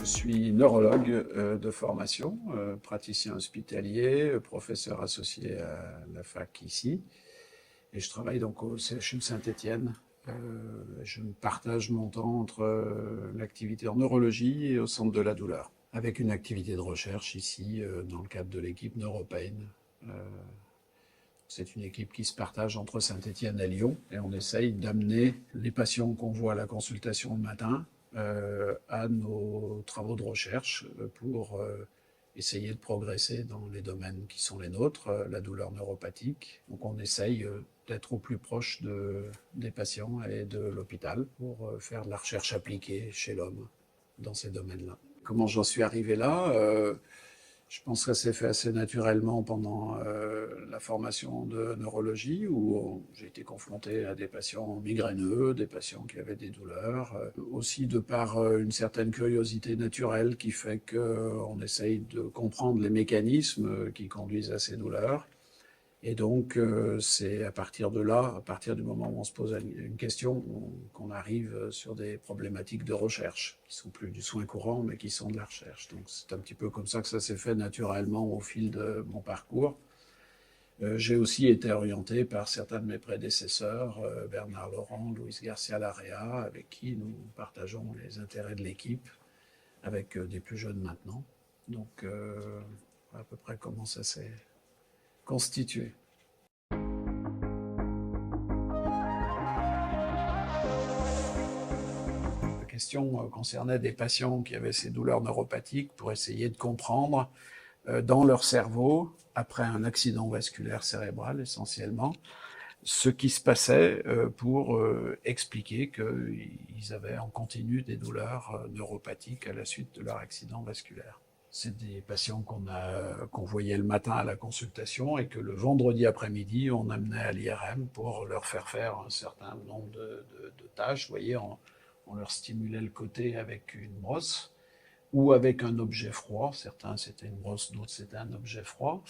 Je suis neurologue de formation, praticien hospitalier, professeur associé à la fac ici. Et je travaille donc au CHU de Saint-Étienne. Je partage mon temps entre l'activité en neurologie et au centre de la douleur, avec une activité de recherche ici dans le cadre de l'équipe NeuroPain. C'est une équipe qui se partage entre Saint-Étienne et Lyon et on essaye d'amener les patients qu'on voit à la consultation le matin à nos travaux de recherche pour essayer de progresser dans les domaines qui sont les nôtres, la douleur neuropathique. Donc on essaye d'être au plus proche des patients et de l'hôpital pour faire de la recherche appliquée chez l'homme dans ces domaines-là. Comment j'en suis arrivé là je pense que ça s'est fait assez naturellement pendant la formation de neurologie où j'ai été confronté à des patients migraineux, des patients qui avaient des douleurs, aussi de par une certaine curiosité naturelle qui fait qu'on essaye de comprendre les mécanismes qui conduisent à ces douleurs. Et donc, c'est à partir de là, à partir du moment où on se pose une question, qu'on arrive sur des problématiques de recherche, qui sont plus du soin courant, mais qui sont de la recherche. Donc, c'est un petit peu comme ça que ça s'est fait naturellement au fil de mon parcours. J'ai aussi été orienté par certains de mes prédécesseurs, Bernard Laurent, Luis Garcia Larrea, avec qui nous partageons les intérêts de l'équipe, avec des plus jeunes maintenant. Donc, à peu près comment ça s'est constitué. La question concernait des patients qui avaient ces douleurs neuropathiques pour essayer de comprendre dans leur cerveau, après un accident vasculaire cérébral essentiellement, ce qui se passait pour expliquer qu'ils avaient en continu des douleurs neuropathiques à la suite de leur accident vasculaire. C'est des patients qu'on voyait le matin à la consultation et que le vendredi après-midi, on amenait à l'IRM pour leur faire un certain nombre de tâches. Vous voyez, on leur stimulait le côté avec une brosse ou avec un objet froid. Certains, c'était une brosse, d'autres, c'était un objet froid.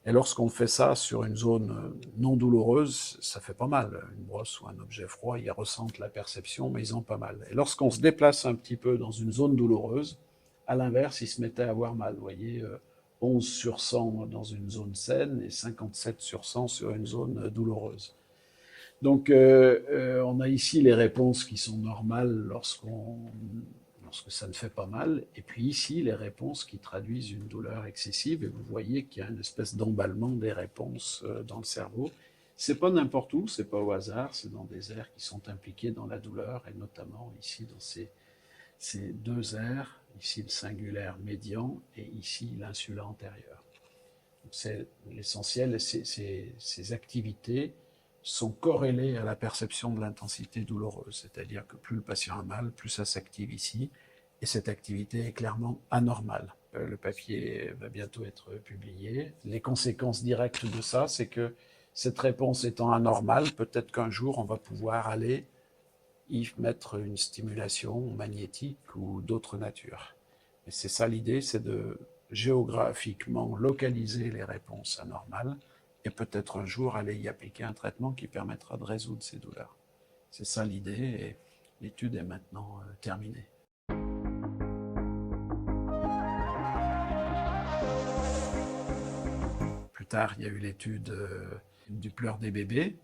Et lorsqu'on fait ça sur une zone non douloureuse, ça fait pas mal. Une brosse ou un objet froid, ils ressentent la perception, mais ils ont pas mal. Et lorsqu'on se déplace un petit peu dans une zone douloureuse, à l'inverse, ils se mettaient à avoir mal. Vous voyez, 11 sur 100 dans une zone saine et 57 sur 100 sur une zone douloureuse. Donc, on a ici les réponses qui sont normales lorsque ça ne fait pas mal, et puis ici les réponses qui traduisent une douleur excessive, et vous voyez qu'il y a une espèce d'emballement des réponses dans le cerveau. C'est pas n'importe où, c'est pas au hasard, c'est dans des aires qui sont impliquées dans la douleur, et notamment ici dans ces deux aires, ici le singulaire médian et ici l'insula antérieur. C'est l'essentiel, ces activités sont corrélées à la perception de l'intensité douloureuse, c'est-à-dire que plus le patient a mal, plus ça s'active ici, et cette activité est clairement anormale. Le papier va bientôt être publié. Les conséquences directes de ça, c'est que cette réponse étant anormale, peut-être qu'un jour on va pouvoir aller y mettre une stimulation magnétique ou d'autre nature. Et c'est ça l'idée, c'est de géographiquement localiser les réponses anormales et peut-être un jour aller y appliquer un traitement qui permettra de résoudre ces douleurs. C'est ça l'idée et l'étude est maintenant terminée. Plus tard, il y a eu l'étude du pleur des bébés.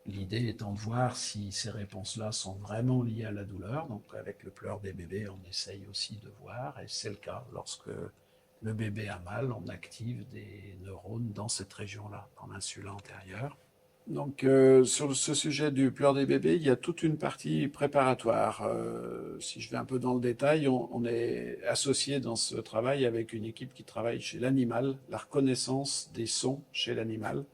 L'idée étant de voir si ces réponses-là sont vraiment liées à la douleur. Donc avec le pleur des bébés, on essaye aussi de voir, et c'est le cas. Lorsque le bébé a mal, on active des neurones dans cette région-là, dans l'insula antérieure. Donc sur ce sujet du pleur des bébés, il y a toute une partie préparatoire. Si je vais un peu dans le détail, on est associé dans ce travail avec une équipe qui travaille chez l'animal, la reconnaissance des sons chez l'animal.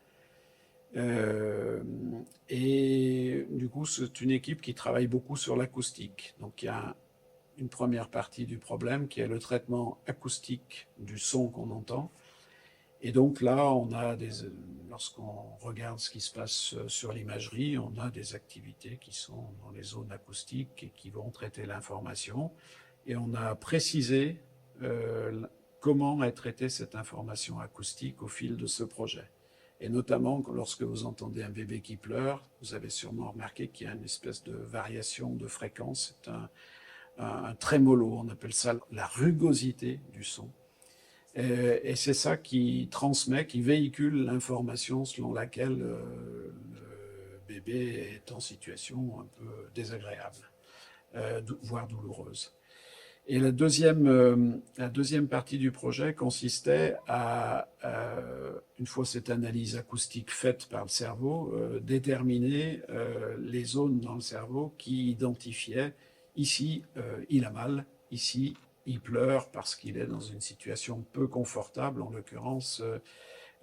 Et du coup, c'est une équipe qui travaille beaucoup sur l'acoustique. Donc il y a une première partie du problème qui est le traitement acoustique du son qu'on entend. Et donc là, lorsqu'on regarde ce qui se passe sur l'imagerie, on a des activités qui sont dans les zones acoustiques et qui vont traiter l'information. Et on a précisé comment est traitée cette information acoustique au fil de ce projet. Et notamment, lorsque vous entendez un bébé qui pleure, vous avez sûrement remarqué qu'il y a une espèce de variation de fréquence. C'est un trémolo, on appelle ça la rugosité du son. Et c'est ça qui transmet, qui véhicule l'information selon laquelle le bébé est en situation un peu désagréable, voire douloureuse. Et la deuxième partie du projet consistait à, une fois cette analyse acoustique faite par le cerveau, déterminer les zones dans le cerveau qui identifiaient ici il a mal, ici il pleure parce qu'il est dans une situation peu confortable. En l'occurrence,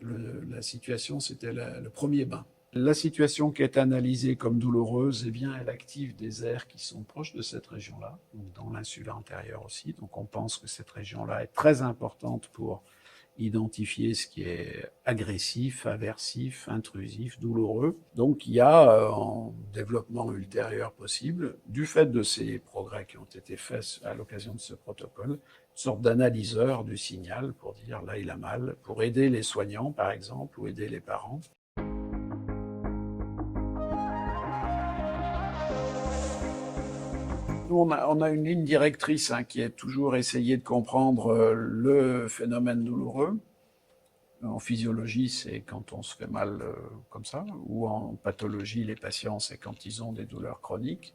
la situation c'était le premier bain. La situation qui est analysée comme douloureuse, eh bien, elle active des aires qui sont proches de cette région-là, donc dans l'insula antérieure aussi. Donc on pense que cette région-là est très importante pour identifier ce qui est agressif, aversif, intrusif, douloureux. Donc il y a en développement ultérieur possible, du fait de ces progrès qui ont été faits à l'occasion de ce protocole, une sorte d'analyseur du signal pour dire là il a mal, pour aider les soignants par exemple, ou aider les parents. Nous, on a une ligne directrice qui est toujours essayer de comprendre le phénomène douloureux. En physiologie, c'est quand on se fait mal comme ça, ou en pathologie, les patients, c'est quand ils ont des douleurs chroniques.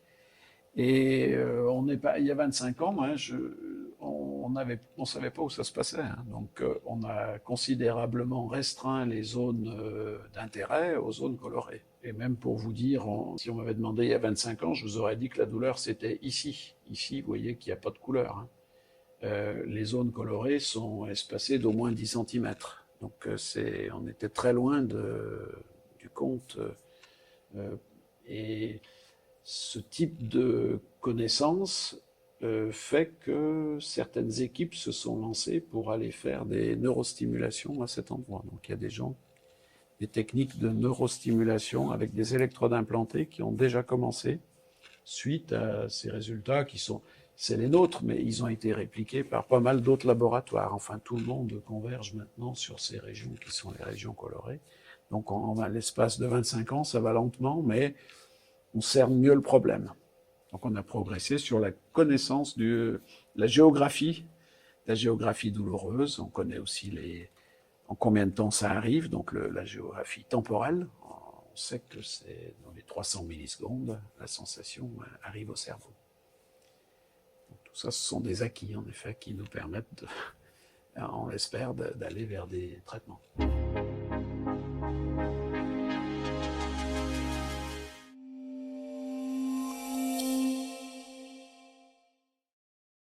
Et on n'est pas, il y a 25 ans, on savait pas où ça se passait. Donc, on a considérablement restreint les zones d'intérêt aux zones colorées. Et même pour vous dire, si on m'avait demandé il y a 25 ans, je vous aurais dit que la douleur c'était ici. Ici, vous voyez qu'il n'y a pas de couleur. Les zones colorées sont espacées d'au moins 10 centimètres. Donc, on était très loin du compte. Et ce type de connaissance fait que certaines équipes se sont lancées pour aller faire des neurostimulations à cet endroit. Donc il y a des gens, des techniques de neurostimulation avec des électrodes implantées qui ont déjà commencé suite à ces résultats qui sont, c'est les nôtres, mais ils ont été répliqués par pas mal d'autres laboratoires. Enfin, tout le monde converge maintenant sur ces régions qui sont les régions colorées. Donc en l'espace de 25 ans, ça va lentement, mais on cerne mieux le problème. Donc on a progressé sur la connaissance de la géographie douloureuse. On connaît aussi en combien de temps ça arrive, donc la géographie temporelle. On sait que c'est dans les 300 millisecondes, la sensation arrive au cerveau. Donc tout ça, ce sont des acquis, en effet, qui nous permettent, on l'espère, d'aller vers des traitements.